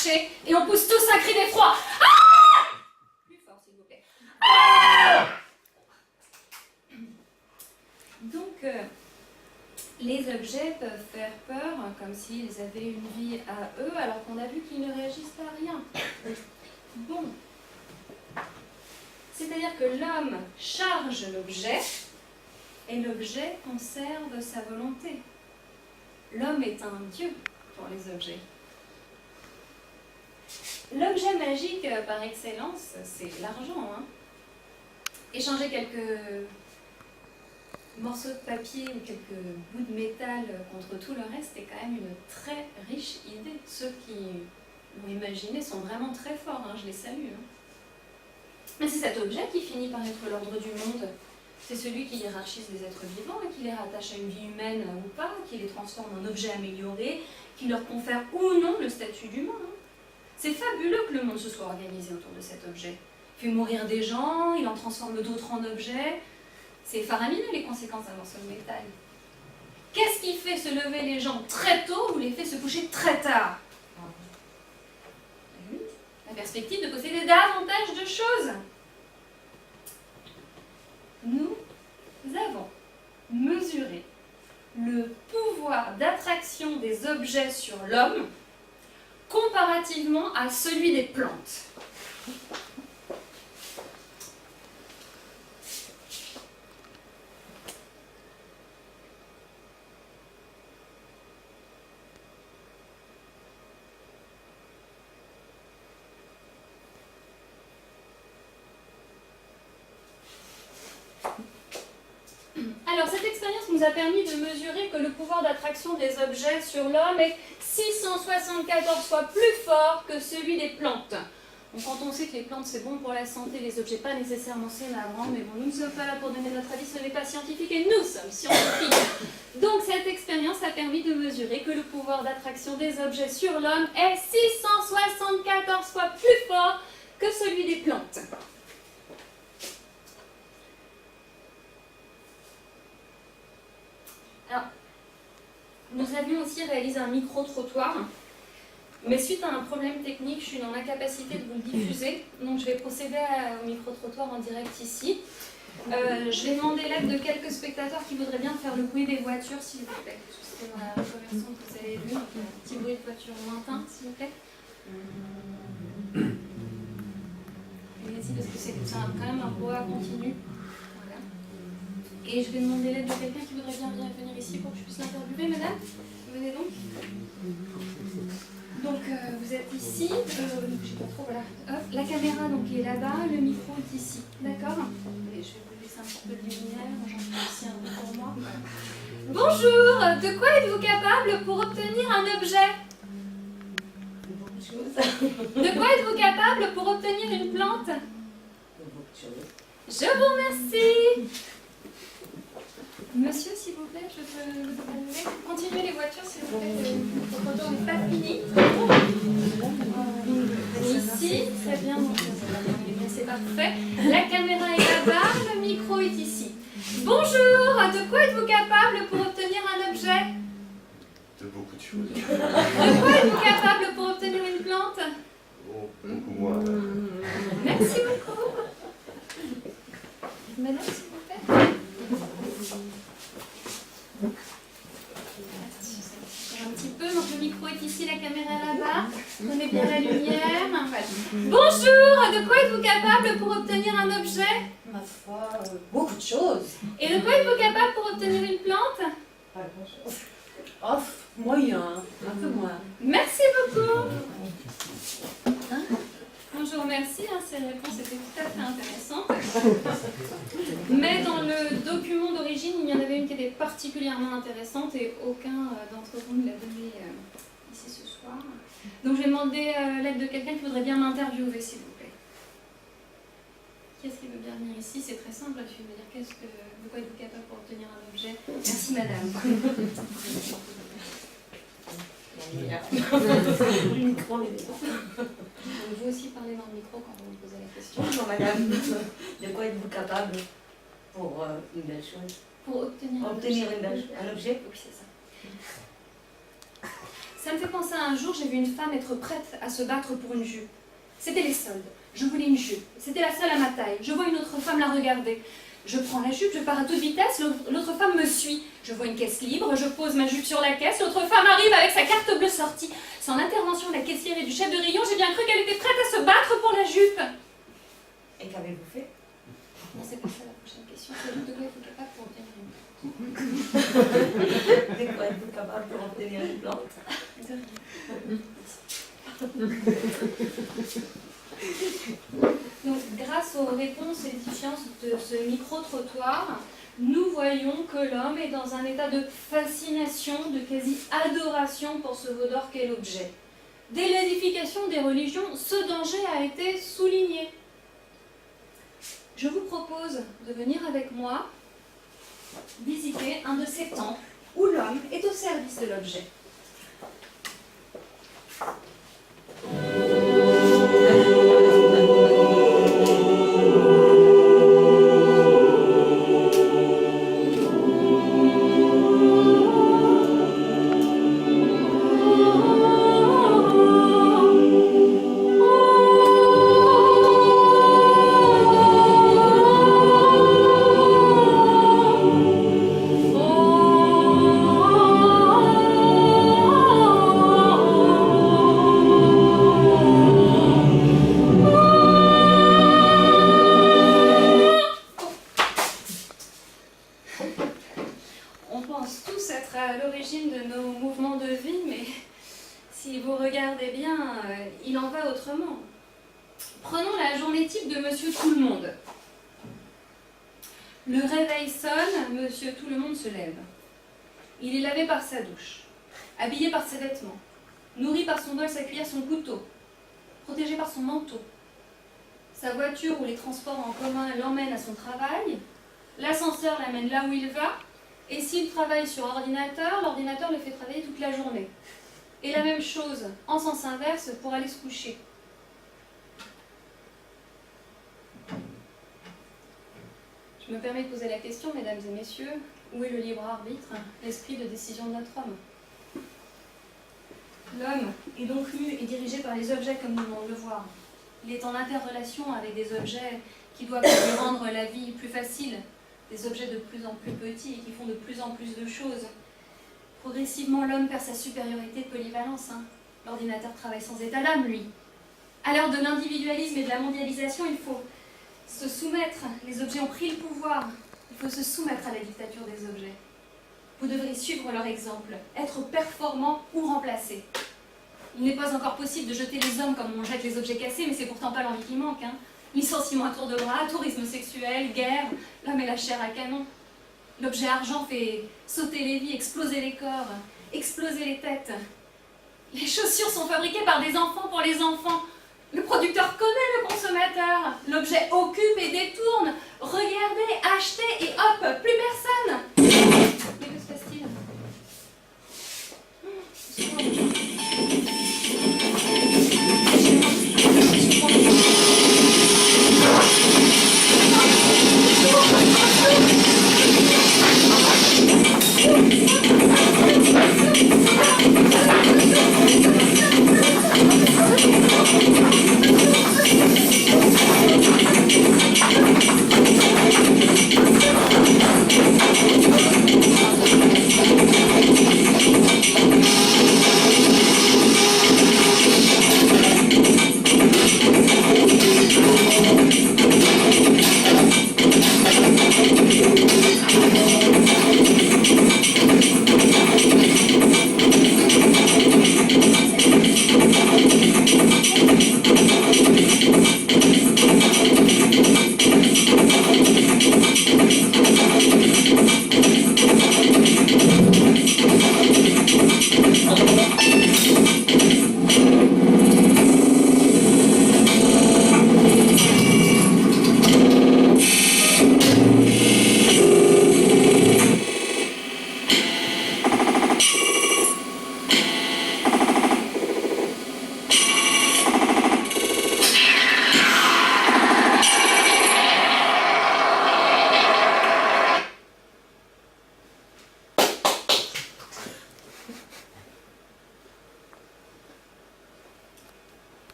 marcher et on pousse tous un cri d'effroi. Ah! Plus fort, s'il vous plaît. Ah! Donc, les objets peuvent faire peur comme s'ils avaient une vie à eux, alors qu'on a vu qu'ils ne réagissent pas à rien. Bon. C'est-à-dire que l'homme charge l'objet et l'objet conserve sa volonté. L'homme est un dieu pour les objets. L'objet magique par excellence, c'est l'argent. Hein. Échanger quelques morceaux de papier ou quelques bouts de métal contre tout le reste est quand même une très riche idée. Ceux qui l'ont imaginé sont vraiment très forts, hein, je les salue. Hein. Mais c'est cet objet qui finit par être l'ordre du monde. C'est celui qui hiérarchise les êtres vivants et qui les rattache à une vie humaine ou pas, qui les transforme en objets améliorés, qui leur confère ou non le statut d'humain. Hein. C'est fabuleux que le monde se soit organisé autour de cet objet. Il fait mourir des gens, il en transforme d'autres en objets. C'est faramineux les conséquences d'un morceau de métal. Qu'est-ce qui fait se lever les gens très tôt ou les fait se coucher très tard? La perspective de posséder davantage de choses. Nous avons mesuré le pouvoir d'attraction des objets sur l'homme comparativement à celui des plantes. Alors, cette expérience nous a permis de mesurer que le pouvoir d'attraction des objets sur l'homme est 674 fois plus fort que celui des plantes. Donc, quand on sait que les plantes c'est bon pour la santé, les objets pas nécessairement, c'est navrant, mais bon, nous ne sommes pas là pour donner notre avis, ce n'est pas scientifique et nous sommes scientifiques. Donc, cette expérience a permis de mesurer que le pouvoir d'attraction des objets sur l'homme est 674 fois plus fort que celui des plantes. Alors, nous avions aussi réalisé un micro-trottoir, mais suite à un problème technique, je suis dans l'incapacité de vous le diffuser, donc je vais procéder au micro-trottoir en direct ici. Je vais demander l'aide de quelques spectateurs qui voudraient bien faire le bruit des voitures, s'il vous plaît. C'était dans la conversion que vous avez vue, donc un petit bruit de voiture lointain, s'il vous plaît. Allez-y, parce que c'est quand même un brouhaha continu. Et je vais demander l'aide de quelqu'un qui voudrait bien venir ici pour que je puisse l'interviewer, madame. Venez donc. Donc, vous êtes ici. Je sais pas trop, voilà. Hop, la caméra donc, est là-bas, le micro est ici. D'accord? Et je vais vous laisser un petit peu de lumière. J'en fais aussi un peu pour moi. Bonjour! De quoi êtes-vous capable pour obtenir un objet? De quoi êtes-vous capable pour obtenir une plante? Je vous remercie! Monsieur, s'il vous plaît, je peux vous demander. Continuez les voitures, s'il vous plaît. Le retour n'est pas fini. Ici, très bien, donc c'est parfait. La caméra est là-bas, le micro est ici. Bonjour, de quoi êtes-vous capable pour obtenir un objet? De beaucoup de choses. De quoi êtes-vous capable pour obtenir une plante? Oh, beaucoup moins. Merci beaucoup. Madame, s'il vous plaît. Un petit peu, donc le micro est ici, la caméra là-bas. Prenez bien la lumière. Voilà. Bonjour, de quoi êtes-vous capable pour obtenir un objet? Ma foi, beaucoup de choses. Et de quoi êtes-vous capable pour obtenir une plante? Pas grand-chose. Oh, moyen, un peu moins. Merci beaucoup. Hein? Je vous remercie, hein, ces réponses étaient tout à fait intéressantes. Mais dans le document d'origine, il y en avait une qui était particulièrement intéressante et aucun d'entre vous ne l'a donnée ici ce soir. Donc je vais demander l'aide de quelqu'un qui voudrait bien m'interviewer, s'il vous plaît. Qui est-ce qui veut bien venir ici? C'est très simple, je vais vous dire de quoi êtes-vous capable pour obtenir un objet. Merci madame. Le micro, on est dedans. Vous aussi parlez dans le micro quand vous me posez la question. Bonjour madame, de quoi êtes-vous capable pour une belle chose? Pour obtenir un objet? Oui, c'est ça. Ça me fait penser à un jour, j'ai vu une femme être prête à se battre pour une jupe. C'était les soldes. Je voulais une jupe. C'était la seule à ma taille. Je vois une autre femme la regarder. Je prends la jupe, je pars à toute vitesse, l'autre femme me suit. Je vois une caisse libre, je pose ma jupe sur la caisse, l'autre femme arrive avec sa carte bleue sortie. Sans l'intervention de la caissière et du chef de rayon, j'ai bien cru qu'elle était prête à se battre pour la jupe. Et qu'avez-vous fait? Non, c'est pas ça la prochaine question. C'est de quoi êtes-vous capable pour obtenir une plante? De quoi êtes-vous capable pour obtenir une plante? Donc, grâce aux réponses édifiantes de ce micro-trottoir, nous voyons que l'homme est dans un état de fascination, de quasi-adoration pour ce veau d'or qu'est l'objet. Dès l'édification des religions, ce danger a été souligné. Je vous propose de venir avec moi visiter un de ces temples où l'homme est au service de l'objet. On pense tous être à l'origine de nos mouvements de vie, mais si vous regardez bien, il en va autrement. Prenons la journée type de Monsieur Tout-le-Monde. Le réveil sonne, Monsieur Tout-le-Monde se lève. Il est lavé par sa douche, habillé par ses vêtements, nourri par son bol, sa cuillère, son couteau, protégé par son manteau. Sa voiture ou les transports en commun l'emmènent à son travail, l'ascenseur l'amène là où il va, et s'il travaille sur ordinateur, l'ordinateur le fait travailler toute la journée. Et la même chose, en sens inverse, pour aller se coucher. Je me permets de poser la question, mesdames et messieurs, où est le libre arbitre, l'esprit de décision de notre homme? L'homme est donc lu et dirigé par les objets comme nous venons de le voir. Il est en interrelation avec des objets qui doivent lui rendre la vie plus facile, des objets de plus en plus petits et qui font de plus en plus de choses. Progressivement, l'homme perd sa supériorité de polyvalence. L'ordinateur travaille sans état d'âme, lui. À l'heure de l'individualisme et de la mondialisation, il faut se soumettre. Les objets ont pris le pouvoir. Il faut se soumettre à la dictature des objets. Vous devrez suivre leur exemple, être performant ou remplacé. Il n'est pas encore possible de jeter les hommes comme on jette les objets cassés, mais c'est pourtant pas l'envie qui manque. Licenciement à tour de bras, tourisme sexuel, guerre, l'homme est la chair à canon. L'objet argent fait sauter les vies, exploser les corps, exploser les têtes. Les chaussures sont fabriquées par des enfants pour les enfants. Le producteur connaît le consommateur. L'objet occupe et détourne. Regardez, achetez et hop, plus personne. Mais que se passe-t-il?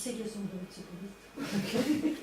sais qu'elles sont de psychologues.